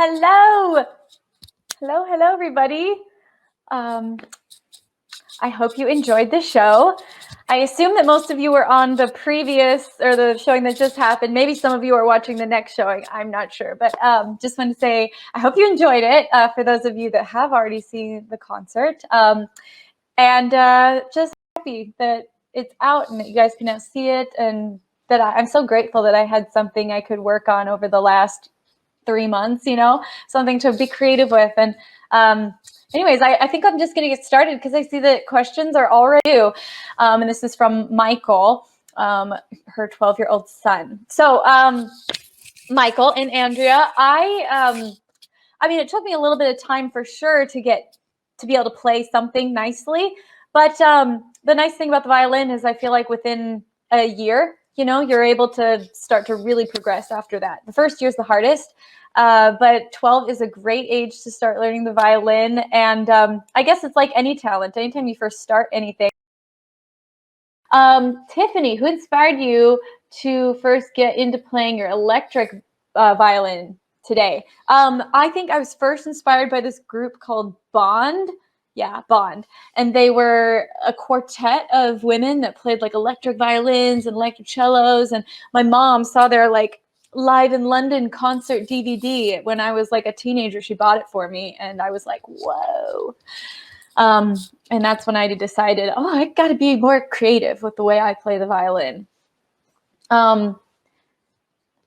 Hello. Hello, everybody. I hope you enjoyed the show. I assume that most of you were on the previous or the showing that just happened. Maybe some of you are watching the next showing. I'm not sure, but just want to say I hope you enjoyed it. For those of you that have already seen the concert, and just happy that it's out and that you guys can now see it, and that I'm so grateful that I had something I could work on over the last 3 months, something to be creative with. And anyways, I think I'm just going to get started because I see that questions are already due. And this is from Michael, her 12-year-old son. So Michael and Andrea, I mean, it took me a little bit of time for sure to be able to play something nicely. But the nice thing about the violin is I feel like within a year, you're able to start to really progress after that. The first year is the hardest. But 12 is a great age to start learning the violin. And I guess it's like any talent. Anytime you first start anything. Tiffany, who inspired you to first get into playing your electric violin today? I think I was first inspired by this group called Bond. Yeah, Bond. And they were a quartet of women that played like electric violins and electric cellos. And my mom saw their like Live in London concert DVD when I was like a teenager. She bought it for me and I was like, whoa. And that's when I decided, I got to be more creative with the way I play the violin.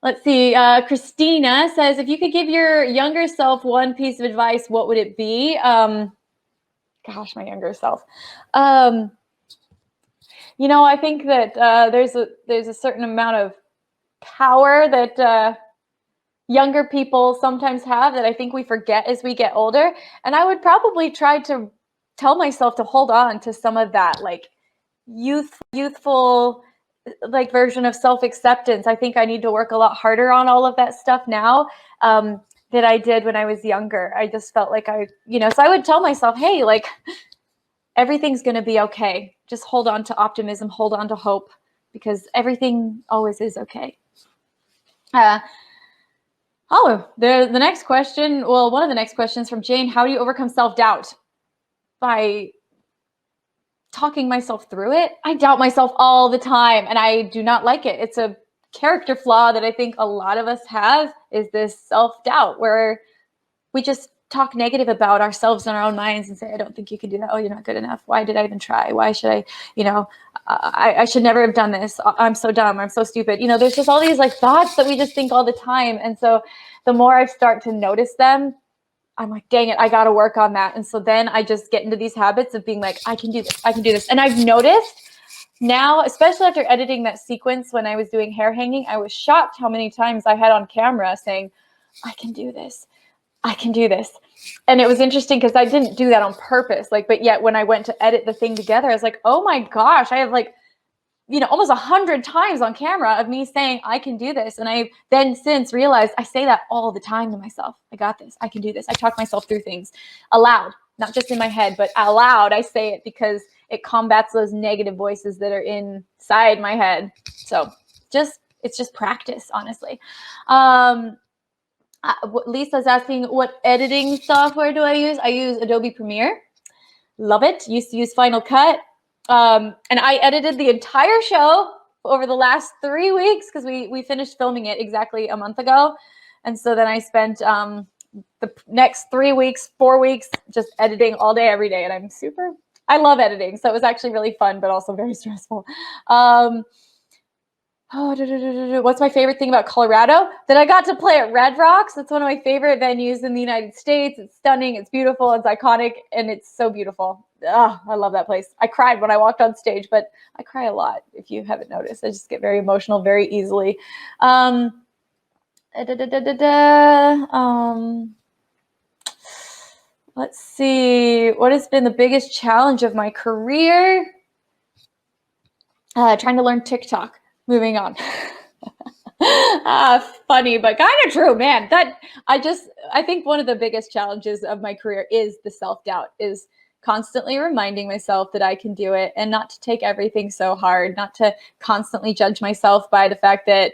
Let's see. Christina says, if you could give your younger self one piece of advice, what would it be? Gosh, my younger self. I think that there's a certain amount of power that younger people sometimes have that I think we forget as we get older. And I would probably try to tell myself to hold on to some of that like youthful like version of self-acceptance. I think I need to work a lot harder on all of that stuff now that I did when I was younger. I just felt like so I would tell myself, hey, like everything's going to be okay. Just hold on to optimism, hold on to hope, because everything always is okay. The next question, well, one of the next questions from Jane, how do you overcome self-doubt? By talking myself through it. I doubt myself all the time, and I do not like it. It's a character flaw that I think a lot of us have, is this self-doubt where we just talk negative about ourselves in our own minds and say, I don't think you can do that. Oh, you're not good enough. Why did I even try? Why should I, I should never have done this. I'm so dumb. I'm so stupid. There's just all these like thoughts that we just think all the time. And so the more I start to notice them, I'm like, dang it, I got to work on that. And so then I just get into these habits of being like, I can do this. I can do this. And I've noticed now, especially after editing that sequence when I was doing hair hanging, I was shocked how many times I had on camera saying, I can do this. I can do this. And it was interesting because I didn't do that on purpose. But yet when I went to edit the thing together, I was like, oh my gosh, I have almost 100 times on camera of me saying, I can do this. And I then since realized I say that all the time to myself. I got this. I can do this. I talk myself through things aloud, not just in my head, but out loud. I say it because it combats those negative voices that are inside my head. So it's just practice, honestly. Lisa's asking, what editing software do I use? I use Adobe Premiere. Love it. Used to use Final Cut. And I edited the entire show over the last 3 weeks because we finished filming it exactly a month ago. And so then I spent the next 3 weeks, 4 weeks, just editing all day, every day. And I love editing. So it was actually really fun, but also very stressful. What's my favorite thing about Colorado? That I got to play at Red Rocks. It's one of my favorite venues in the United States. It's stunning. It's beautiful. It's iconic. And it's so beautiful. I love that place. I cried when I walked on stage, but I cry a lot if you haven't noticed. I just get very emotional very easily. Let's see. What has been the biggest challenge of my career? Trying to learn TikTok. Moving on. Funny, but kind of true, man. I think one of the biggest challenges of my career is the self-doubt, is constantly reminding myself that I can do it and not to take everything so hard, not to constantly judge myself by the fact that,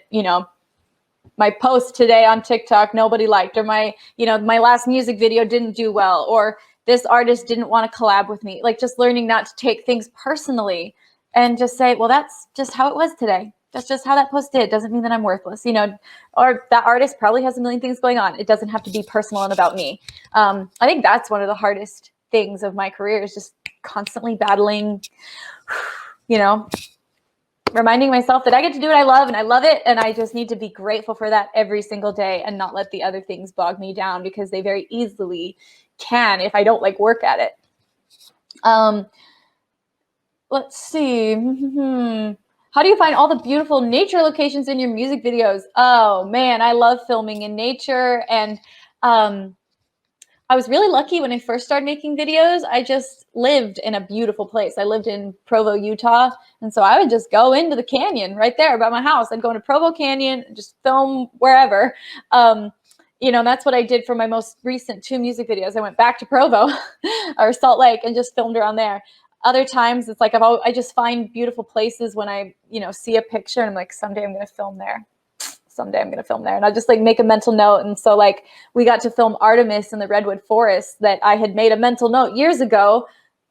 my post today on TikTok nobody liked, or my last music video didn't do well, or this artist didn't want to collab with me. Like, just learning not to take things personally and just say, well, that's just how it was today. That's just how that post did. Doesn't mean that I'm worthless, or that artist probably has a million things going on. It doesn't have to be personal and about me. I think that's one of the hardest things of my career, is just constantly battling, reminding myself that I get to do what I love and I love it. And I just need to be grateful for that every single day and not let the other things bog me down, because they very easily can if I don't work at it. Let's see. How do you find all the beautiful nature locations in your music videos? Oh man, I love filming in nature. And I was really lucky when I first started making videos. I just lived in a beautiful place. I lived in Provo, Utah. And so I would just go into the canyon right there by my house. I'd go into Provo Canyon and just film wherever. That's what I did for my most recent 2 music videos. I went back to Provo or Salt Lake and just filmed around there. Other times it's like I just find beautiful places when I, see a picture and I'm like, someday I'm going to film there. Someday I'm going to film there. And I just make a mental note. And so we got to film Artemis in the Redwood Forest, that I had made a mental note years ago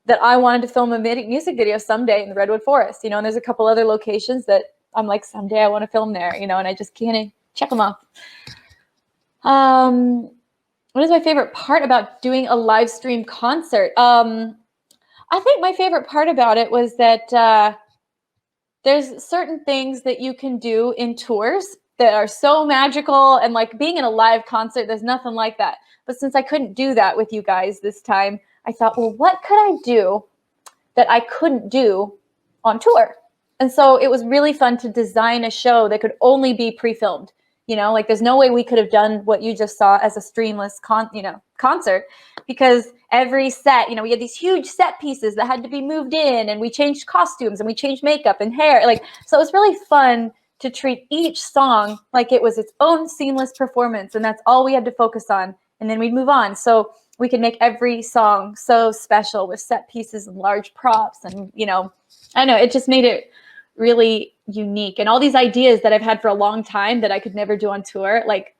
that I wanted to film a music video someday in the Redwood Forest, and there's a couple other locations that I'm like, someday I want to film there, and I just can't check them off. What is my favorite part about doing a live stream concert? I think my favorite part about it was that there's certain things that you can do in tours that are so magical, and being in a live concert, there's nothing like that. But since I couldn't do that with you guys this time, I thought, well, what could I do that I couldn't do on tour? And so it was really fun to design a show that could only be pre-filmed. There's no way we could have done what you just saw as a streamless concert, because every set, we had these huge set pieces that had to be moved in, and we changed costumes and we changed makeup and hair. So it was really fun to treat each song like it was its own seamless performance, and that's all we had to focus on, and then we'd move on. So we could make every song so special with set pieces and large props, and I know it just made it really unique. And all these ideas that I've had for a long time that I could never do on tour, like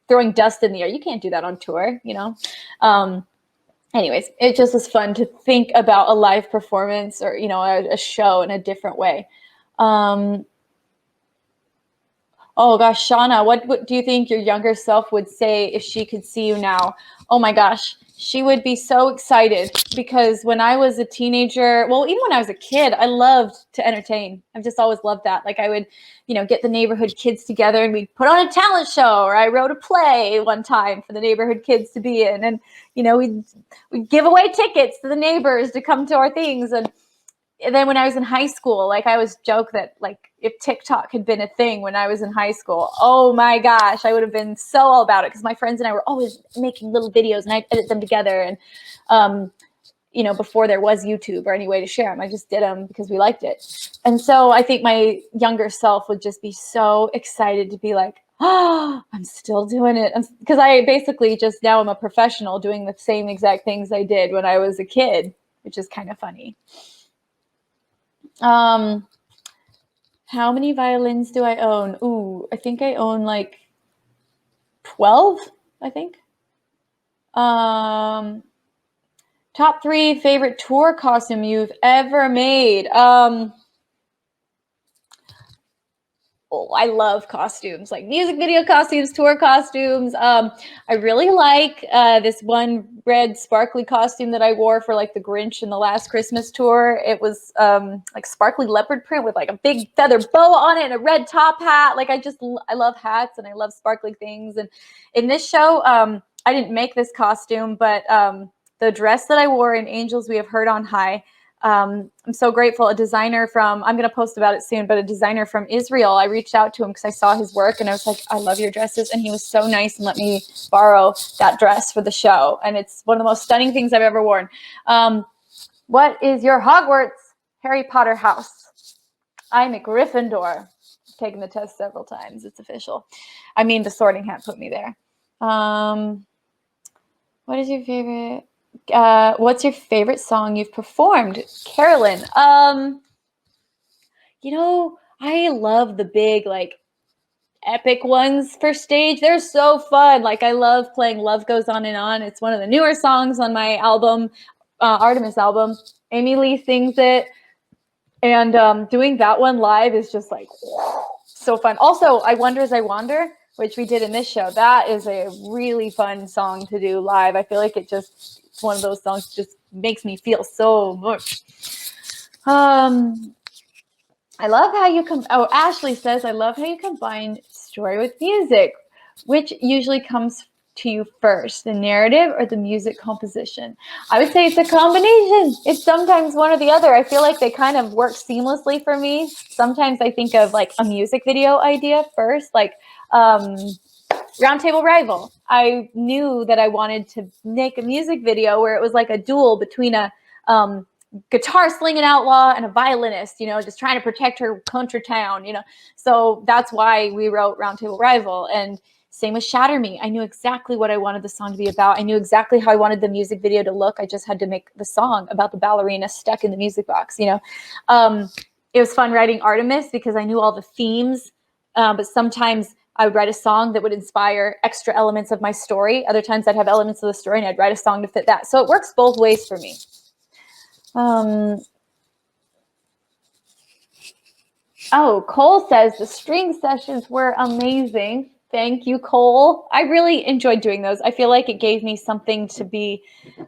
throwing dust in the air, you can't do that on tour, anyways, it just was fun to think about a live performance, or a show in a different way. Oh gosh, Shauna, what do you think your younger self would say if she could see you now? Oh my gosh, she would be so excited, because when I was a teenager, well, even when I was a kid, I loved to entertain. I've just always loved that. I would, get the neighborhood kids together and we'd put on a talent show, or I wrote a play one time for the neighborhood kids to be in. And, we'd give away tickets to the neighbors to come to our things. And then when I was in high school, I always joke that if TikTok had been a thing when I was in high school, oh my gosh, I would have been so all about it, because my friends and I were always making little videos and I'd edit them together. And, before there was YouTube or any way to share them, I just did them because we liked it. And so I think my younger self would just be so excited to be like, oh, I'm still doing it. Because I basically just now I'm a professional doing the same exact things I did when I was a kid, which is kind of funny. How many violins do I own? Ooh, I think I own 12, I think. Top 3 favorite tour costume you've ever made. I love costumes, music video costumes, tour costumes. I really like this one red sparkly costume that I wore for the Grinch in the last Christmas tour. It was sparkly leopard print with a big feather boa on it and a red top hat. I love hats and I love sparkly things. And in this show, I didn't make this costume, but the dress that I wore in Angels We Have Heard on High, I'm so grateful. A designer I'm going to post about it soon, but a designer from Israel, I reached out to him because I saw his work and I was like, I love your dresses. And he was so nice and let me borrow that dress for the show. And it's one of the most stunning things I've ever worn. What is your Hogwarts Harry Potter house? I'm a Gryffindor. I've taken the test several times. It's official. I mean, the Sorting Hat put me there. What is your favorite? What's your favorite song you've performed? Carolyn. I love the big, epic ones for stage. They're so fun. Like I love playing Love Goes On and On. It's one of the newer songs on my album, Artemis album. Amy Lee sings it. And doing that one live is just like so fun. Also, I Wonder As I Wander, which we did in this show. That is a really fun song to do live. I feel like it's one of those songs just makes me feel so much. I love how you Ashley says, I love how you combine story with music. Which usually comes to you first, the narrative or the music composition? I would say it's a combination. It's sometimes one or the other. I feel like they kind of work seamlessly for me. Sometimes I think of like a music video idea first, like Roundtable Rival. I knew that I wanted to make a music video where it was like a duel between a guitar slinging outlaw and a violinist, just trying to protect her country town, So that's why we wrote Roundtable Rival. And same with Shatter Me. I knew exactly what I wanted the song to be about. I knew exactly how I wanted the music video to look. I just had to make the song about the ballerina stuck in the music box, It was fun writing Artemis because I knew all the themes, but sometimes I would write a song that would inspire extra elements of my story. Other times I'd have elements of the story and I'd write a song to fit that. So it works both ways for me. Cole says the string sessions were amazing. Thank you, Cole. I really enjoyed doing those. I feel like it gave me something to be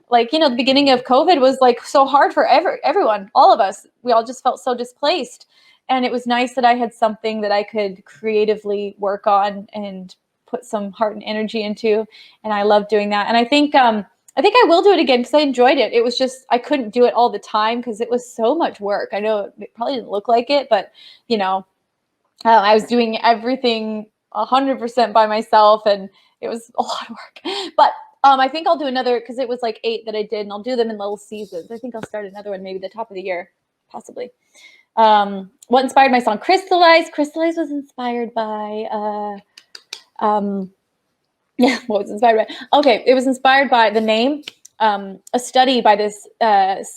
like, the beginning of COVID was like so hard for everyone, all of us. We all just felt so displaced. And it was nice that I had something that I could creatively work on and put some heart and energy into. And I love doing that. And I think I will do it again because I enjoyed it. It was just, I couldn't do it all the time because it was so much work. I know it probably didn't look like it, but I was doing everything 100% by myself and it was a lot of work. But I think I'll do another because it was like 8 that I did and I'll do them in little seasons. I think I'll start another one maybe the top of the year, possibly. What inspired my song Crystallize? Crystallize was inspired by what was inspired by? Okay, it was inspired by the name, a study by this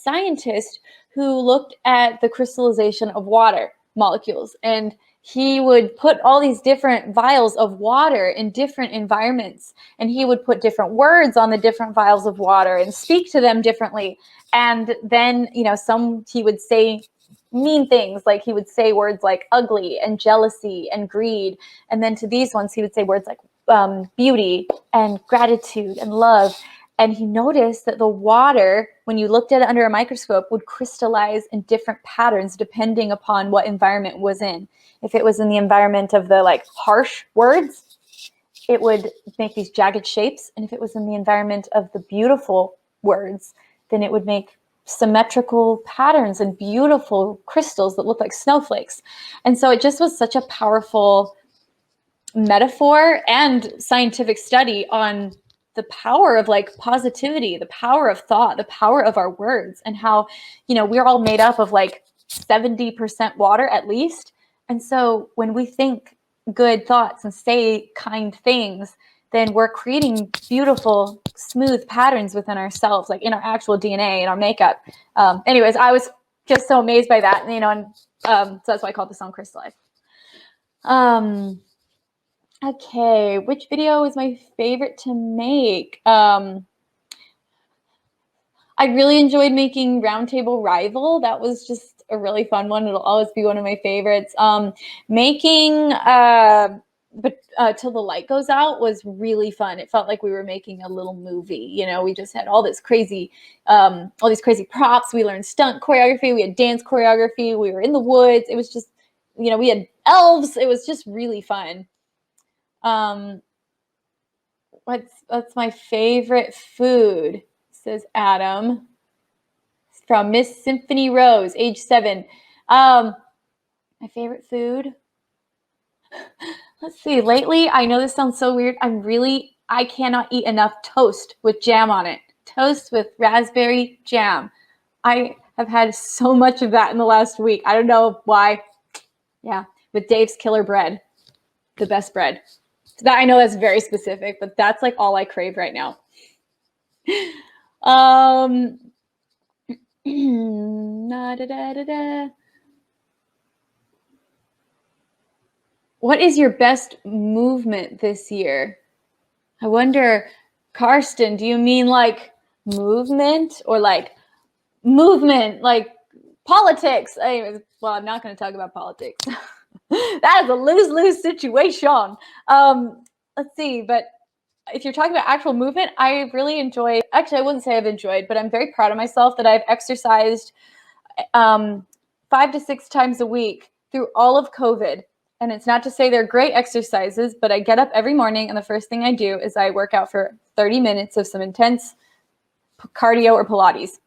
scientist who looked at the crystallization of water molecules. And he would put all these different vials of water in different environments. And he would put different words on the different vials of water and speak to them differently. And then, he would say mean things, like he would say words like ugly and jealousy and greed. And then to these ones, he would say words like beauty and gratitude and love. And he noticed that the water, when you looked at it under a microscope, would crystallize in different patterns depending upon what environment it was in. If it was in the environment of the like harsh words, it would make these jagged shapes. And if it was in the environment of the beautiful words, then it would make symmetrical patterns and beautiful crystals that look like snowflakes. And so it just was such a powerful metaphor and scientific study on the power of like positivity, the power of thought, the power of our words, and how, we're all made up of like 70% water at least. And so when we think good thoughts and say kind things, then we're creating beautiful, smooth patterns within ourselves, like in our actual DNA, in our makeup. Anyways, I was just so amazed by that, and so that's why I called the song Crystallize. Okay, which video is my favorite to make? I really enjoyed making Roundtable Rival. That was just a really fun one. It'll always be one of my favorites. Making Till the Light Goes Out was really fun. It felt like we were making a little movie. We just had all these crazy props. We learned stunt choreography. We had dance choreography. We were in the woods. It was just, we had elves. It was just really fun. What's my favorite food? Says Adam. From Miss Symphony Rose, age 7. My favorite food. Let's see. Lately, I know this sounds so weird. I cannot eat enough toast with jam on it. Toast with raspberry jam. I have had so much of that in the last week. I don't know why. Yeah, with Dave's Killer Bread, the best bread. So that, I know that's very specific, but that's like all I crave right now. What is your best movement this year? I wonder, Karsten, do you mean like movement or like movement, like politics? Anyways, well, I'm not going to talk about politics. That is a lose-lose situation. Let's see, but if you're talking about actual movement, I really enjoyed, actually, I wouldn't say I've enjoyed, but I'm very proud of myself that I've exercised 5 to 6 times a week through all of COVID. And it's not to say they're great exercises, but I get up every morning and the first thing I do is I work out for 30 minutes of some intense cardio or Pilates.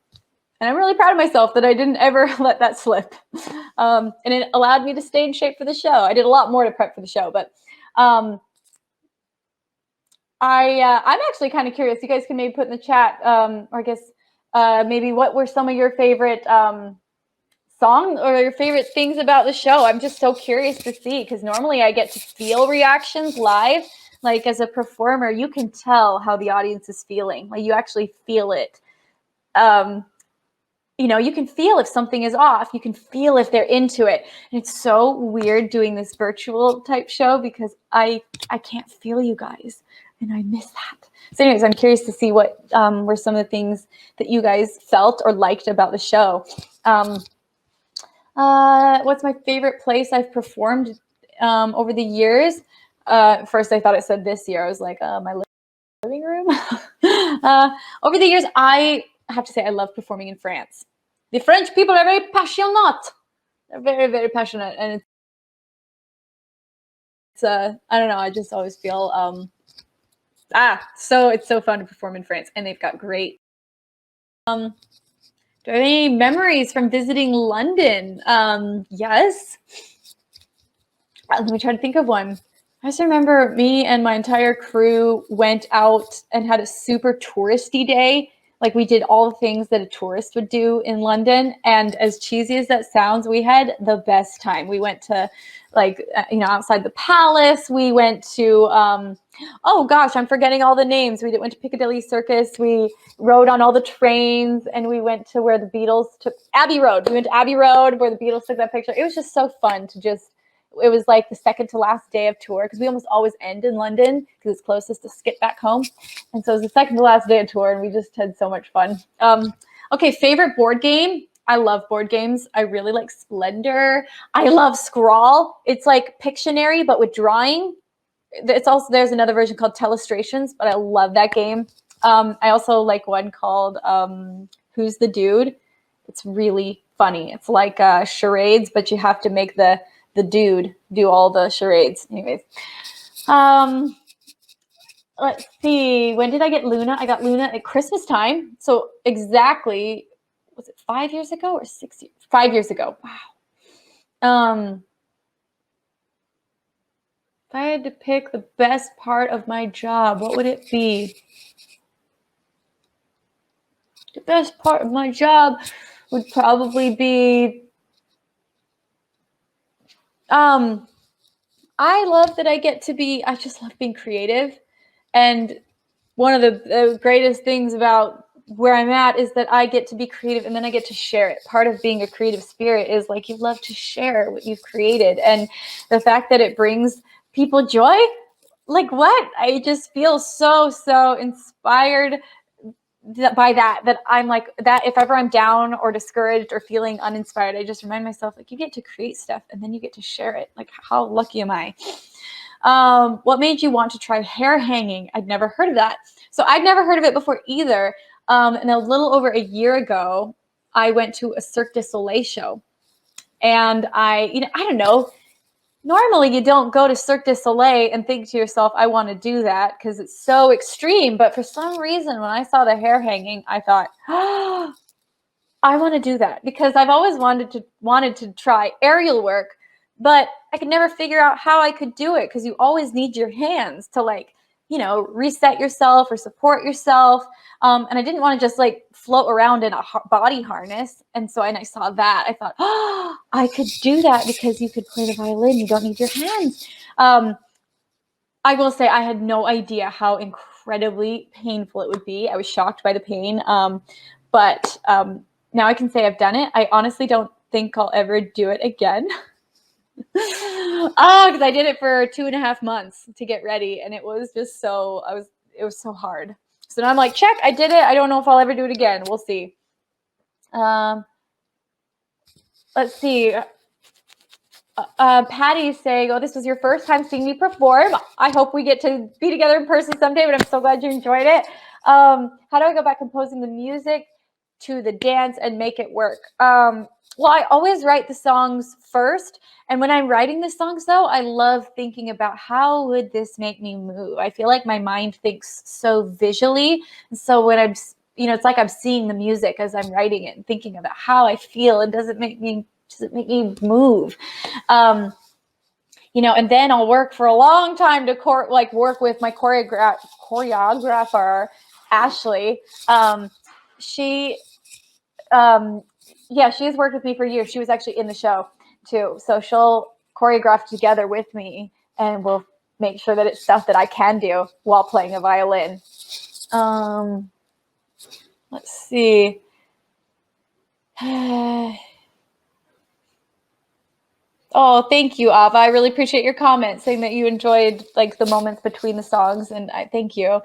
And I'm really proud of myself that I didn't ever let that slip. And it allowed me to stay in shape for the show. I did a lot more to prep for the show, but I'm actually kind of curious. You guys can maybe put in the chat, or I guess maybe what were some of your favorite song or your favorite things about the show. I'm just so curious to see, because normally I get to feel reactions live. Like as a performer, you can tell how the audience is feeling. Like you actually feel it. You can feel if something is off. You can feel if they're into it. And it's so weird doing this virtual type show because I can't feel you guys, and I miss that. So anyways, I'm curious to see what were some of the things that you guys felt or liked about the show. What's my favorite place I've performed over the years? First, I thought it said this year. I was like, my living room. Over the years, I have to say I love performing in France. The French people are very passionate. They're very, very passionate. And it's, I don't know, I just always feel, so it's so fun to perform in France. And they've got great, do I have any memories from visiting London? Yes. Let me try to think of one. I just remember me and my entire crew went out and had a super touristy day. Like we did all the things that a tourist would do in London. And as cheesy as that sounds, we had the best time. We went to outside the palace. We went to, oh gosh, I'm forgetting all the names. We went to Piccadilly Circus. We rode on all the trains, and we went to where the Beatles took Abbey Road. We went to Abbey Road where the Beatles took that picture. It was just so fun to it was like the second to last day of tour because we almost always end in London because it's closest to skip back home. And so it was the second to last day of tour, and we just had so much fun. Okay, favorite board game. I love board games. I really like Splendor. I love Scrawl. It's like Pictionary, but with drawing. There's another version called Telestrations, but I love that game. I also like one called Who's the Dude? It's really funny. It's like charades, but you have to make the dude do all the charades. Anyways, let's see. When did I get Luna? I got Luna at Christmas time. So exactly, was it 5 years ago or 6 years? 5 years ago. Wow. If I had to pick the best part of my job, what would it be? The best part of my job would probably be I love that I just love being creative. And one of the greatest things about where I'm at is that I get to be creative and then I get to share it. Part of being a creative spirit is like you love to share what you've created. And the fact that it brings people joy, like what? I just feel so inspired by that I'm like that. If ever I'm down or discouraged or feeling uninspired, I just remind myself, like, you get to create stuff and then you get to share it. Like, how lucky am I? What made you want to try hair hanging? I'd never heard of that. So I'd never heard of it before either. And a little over a year ago, I went to a Cirque du Soleil show, and I don't know. Normally, you don't go to Cirque du Soleil and think to yourself, I want to do that because it's so extreme. But for some reason, when I saw the hair hanging, I thought, oh, I want to do that because I've always wanted to try aerial work, but I could never figure out how I could do it because you always need your hands to reset yourself or support yourself. And I didn't want to just float around in a body harness. And so, I saw that. I thought, oh, I could do that because you could play the violin. You don't need your hands. I will say I had no idea how incredibly painful it would be. I was shocked by the pain. But now I can say I've done it. I honestly don't think I'll ever do it again. Oh, because I did it for 2.5 months to get ready, and it was just it was so hard. So now I'm like, check, I did it. I don't know if I'll ever do it again. We'll see. Let's see. Patty's saying, oh, this was your first time seeing me perform. I hope we get to be together in person someday, but I'm so glad you enjoyed it. How do I go about composing the music to the dance and make it work? Well, I always write the songs first. And when I'm writing the songs, though, I love thinking about how would this make me move? I feel like my mind thinks so visually. So when I'm, it's like I'm seeing the music as I'm writing it and thinking about how I feel. And does it make me move? And then I'll work for a long time to work with my choreographer, Ashley. She's worked with me for years. She was actually in the show too. So she'll choreograph together with me, and we'll make sure that it's stuff that I can do while playing a violin. Let's see. Oh, thank you, Ava. I really appreciate your comment saying that you enjoyed the moments between the songs, and I thank you.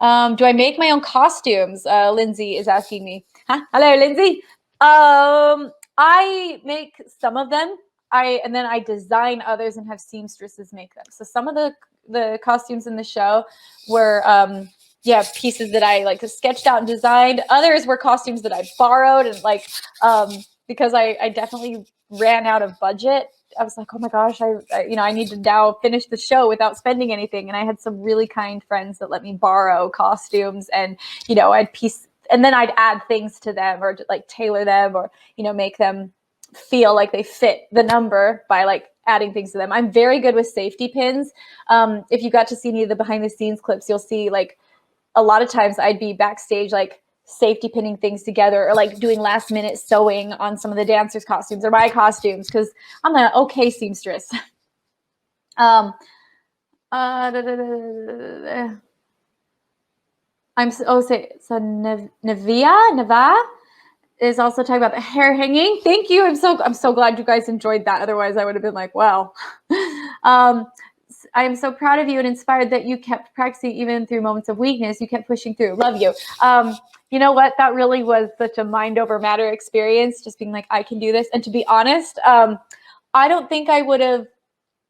Do I make my own costumes? Lindsay is asking me. Huh? Hello, Lindsay. I make some of them. And then I design others and have seamstresses make them. So some of the costumes in the show were pieces that I sketched out and designed. Others were costumes that I borrowed and because I definitely ran out of budget. I was like, oh my gosh, I need to now finish the show without spending anything. And I had some really kind friends that let me borrow costumes, and, and then I'd add things to them or tailor them or, make them feel like they fit the number by adding things to them. I'm very good with safety pins. If you got to see any of the behind the scenes clips, you'll see a lot of times I'd be backstage, safety pinning things together or doing last minute sewing on some of the dancers' costumes or my costumes, because I'm an okay seamstress. I'm Neva is also talking about the hair hanging. Thank you. I'm so glad you guys enjoyed that. Otherwise I would have been like, wow. I am so proud of you and inspired that you kept practicing even through moments of weakness. You kept pushing through. Love you. You know what? That really was such a mind over matter experience, just being like, I can do this. And to be honest, I don't think I would have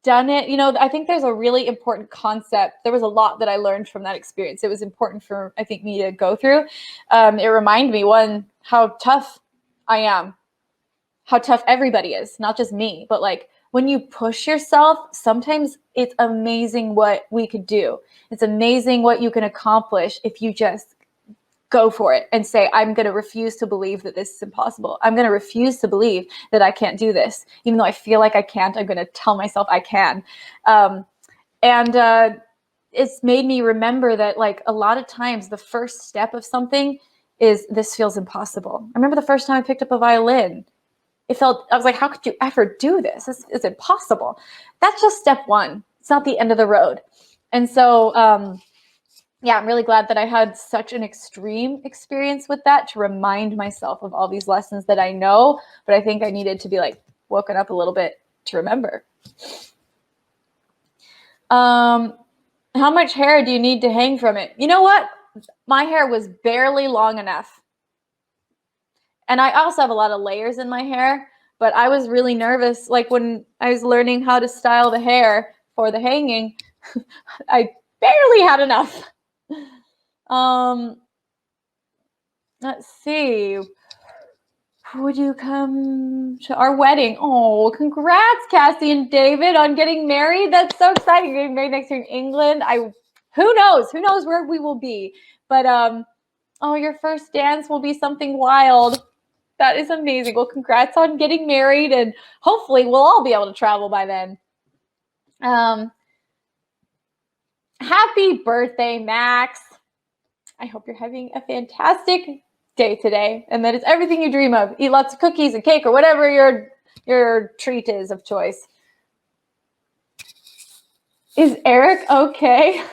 done it. I think there's a really important concept. There was a lot that I learned from that experience. It was important for, I think, me to go through. It reminded me, one, how tough I am, how tough everybody is, not just me, but when you push yourself, sometimes it's amazing what we could do. It's amazing what you can accomplish if you just go for it and say, I'm going to refuse to believe that this is impossible. I'm going to refuse to believe that I can't do this. Even though I feel like I can't, I'm going to tell myself I can. It's made me remember that a lot of times the first step of something is, this feels impossible. I remember the first time I picked up a violin. I was like, how could you ever do this? This is impossible. That's just step one. It's not the end of the road. And so, I'm really glad that I had such an extreme experience with that to remind myself of all these lessons that I know, but I think I needed to be woken up a little bit to remember. How much hair do you need to hang from it? You know what? My hair was barely long enough. And I also have a lot of layers in my hair, but I was really nervous. When I was learning how to style the hair for the hanging, I barely had enough. Let's see. Would you come to our wedding? Oh, congrats, Cassie and David, on getting married. That's so exciting. You're getting married next year in England. Who knows? Who knows where we will be? But your first dance will be something wild. That is amazing. Well, congrats on getting married, and hopefully we'll all be able to travel by then. Happy birthday, Max. I hope you're having a fantastic day today, and that it's everything you dream of. Eat lots of cookies and cake or whatever your treat is of choice. Is Eric okay?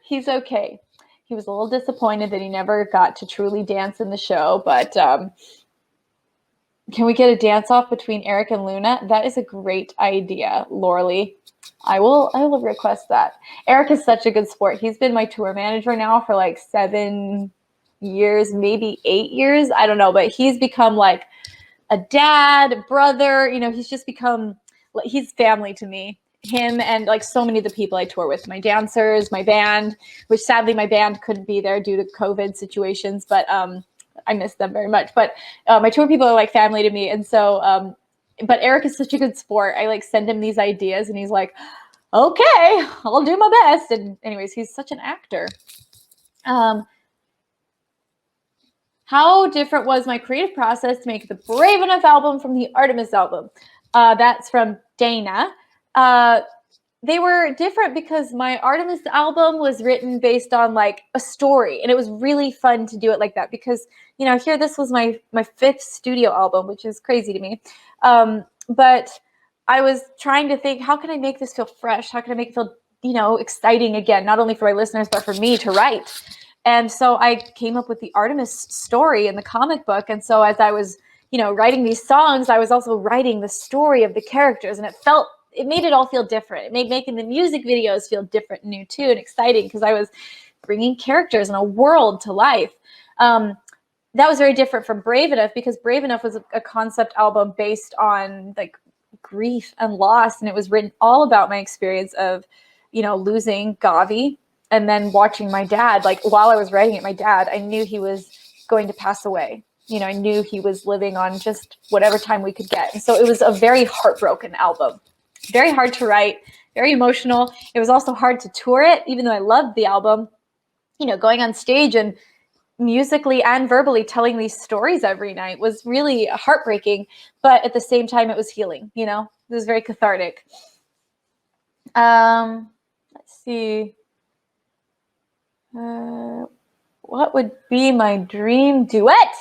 He's okay. He was a little disappointed that he never got to truly dance in the show, but Can we get a dance off between Eric and Luna? That is a great idea, Lorley. I will request that. Eric is such a good sport. He's been my tour manager now for like 7 years, maybe 8 years. I don't know, but he's become like a dad, brother. He's just become, he's family to me. Him and like so many of the people I tour with, my dancers, my band, which sadly my band couldn't be there due to COVID situations, but I miss them very much. But my tour people are like family to me. And so, but Eric is such a good sport. I like send him these ideas and he's like, okay, I'll do my best. And anyways, he's such an actor. How different was my creative process to make the Brave Enough album from the Artemis album? That's from Dana. They were different because my Artemis album was written based on like a story, and it was really fun to do it like that because, here this was my 5th studio album, which is crazy to me. But I was trying to think, how can I make this feel fresh? How can I make it feel, exciting again, not only for my listeners, but for me to write? And so I came up with the Artemis story in the comic book. And so as I was, writing these songs, I was also writing the story of the characters, and it made it all feel different. It made making the music videos feel different and new too, and exciting because I was bringing characters and a world to life. That was very different from Brave Enough because Brave Enough was a concept album based on like grief and loss. And it was written all about my experience of, losing Gavi. And then watching my dad, like while I was writing it, my dad, I knew he was going to pass away. I knew he was living on just whatever time we could get. And so it was a very heartbroken album, very hard to write, very emotional. It was also hard to tour it, even though I loved the album, going on stage and musically and verbally telling these stories every night was really heartbreaking. But at the same time, it was healing, it was very cathartic. Let's see. What would be my dream duet?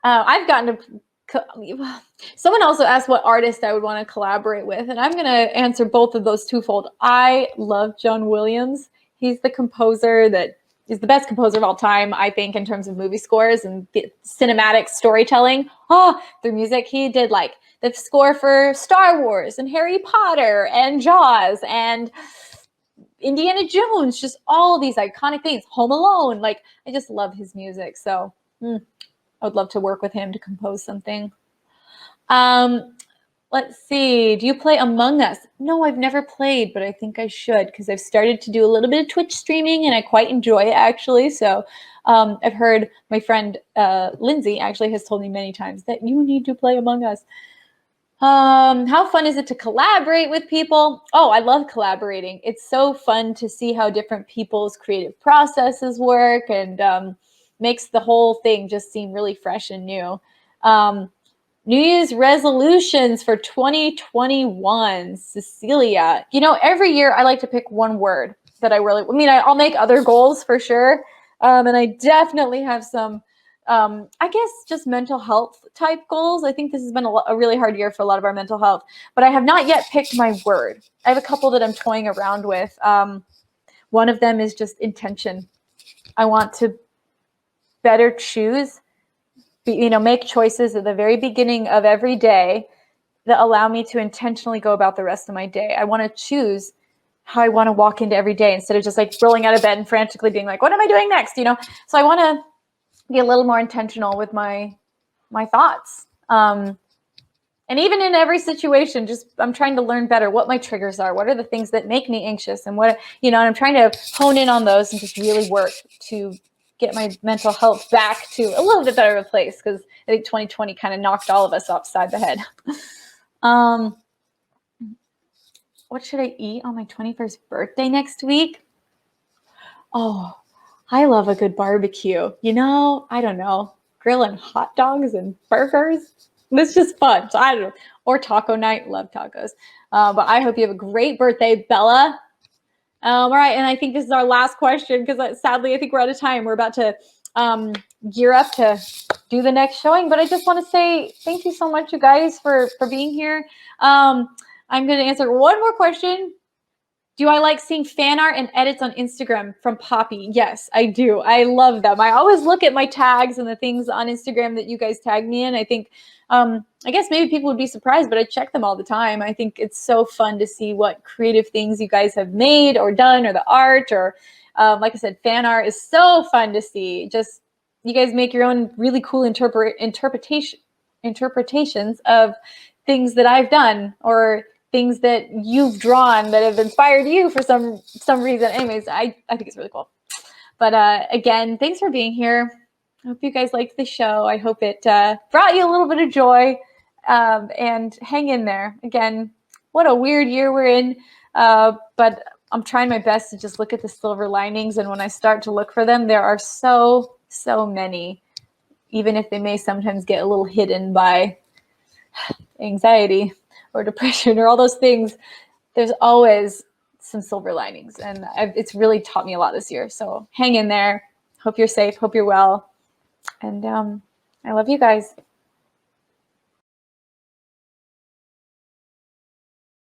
I've gotten to. Someone also asked what artist I would want to collaborate with, and I'm going to answer both of those twofold. I love John Williams. He's the composer that is the best composer of all time, I think, in terms of movie scores and cinematic storytelling. Through music, he did like the score for Star Wars and Harry Potter and Jaws and Indiana Jones, just all these iconic things. Home Alone, like I just love his music. So I would love to work with him to compose something. Let's see. Do you play Among Us? No, I've never played, but I think I should because I've started to do a little bit of Twitch streaming and I quite enjoy it actually. So I've heard my friend Lindsey actually has told me many times that you need to play Among Us. How fun is it to collaborate with people? Oh, I love collaborating. It's so fun to see how different people's creative processes work and makes the whole thing just seem really fresh and new. New Year's resolutions for 2021, Cecilia. Every year I like to pick one word that I'll make other goals for sure. And I definitely have some, I guess just mental health type goals. I think this has been a really hard year for a lot of our mental health, but I have not yet picked my word. I have a couple that I'm toying around with. One of them is just intention. I want to better choose, make choices at the very beginning of every day that allow me to intentionally go about the rest of my day. I want to choose how I want to walk into every day instead of just like rolling out of bed and frantically being like, what am I doing next? So I want to be a little more intentional with my thoughts. And even in every situation, I'm trying to learn better what my triggers are. What are the things that make me anxious and and I'm trying to hone in on those and just really work to get my mental health back to a little bit better of a place because I think 2020 kind of knocked all of us upside the head. What should I eat on my 21st birthday next week? Oh, I love a good barbecue. I don't know, grilling hot dogs and burgers. It's just fun. So I don't know. Or taco night. Love tacos. But I hope you have a great birthday, Bella. All right, and I think this is our last question because sadly I think we're out of time. We're about to gear up to do the next showing, but I just want to say thank you so much, you guys, for being here. I'm going to answer one more question. Do I like seeing fan art and edits on Instagram from Poppy? Yes, I do. I love them. I always look at my tags and the things on Instagram that you guys tag me in. I think, I guess maybe people would be surprised, but I check them all the time. I think it's so fun to see what creative things you guys have made or done, or the art, or like I said, fan art is so fun to see. Just, you guys make your own really cool interpretations of things that I've done, or things that you've drawn that have inspired you for some reason. Anyways, I think it's really cool. But again, thanks for being here. I hope you guys liked the show. I hope it brought you a little bit of joy, and hang in there. Again, what a weird year we're in, but I'm trying my best to just look at the silver linings, and when I start to look for them, there are so many, even if they may sometimes get a little hidden by anxiety or depression or all those things. There's always some silver linings, and it's really taught me a lot this year. So hang in there. Hope you're safe. Hope you're well. And I love you guys.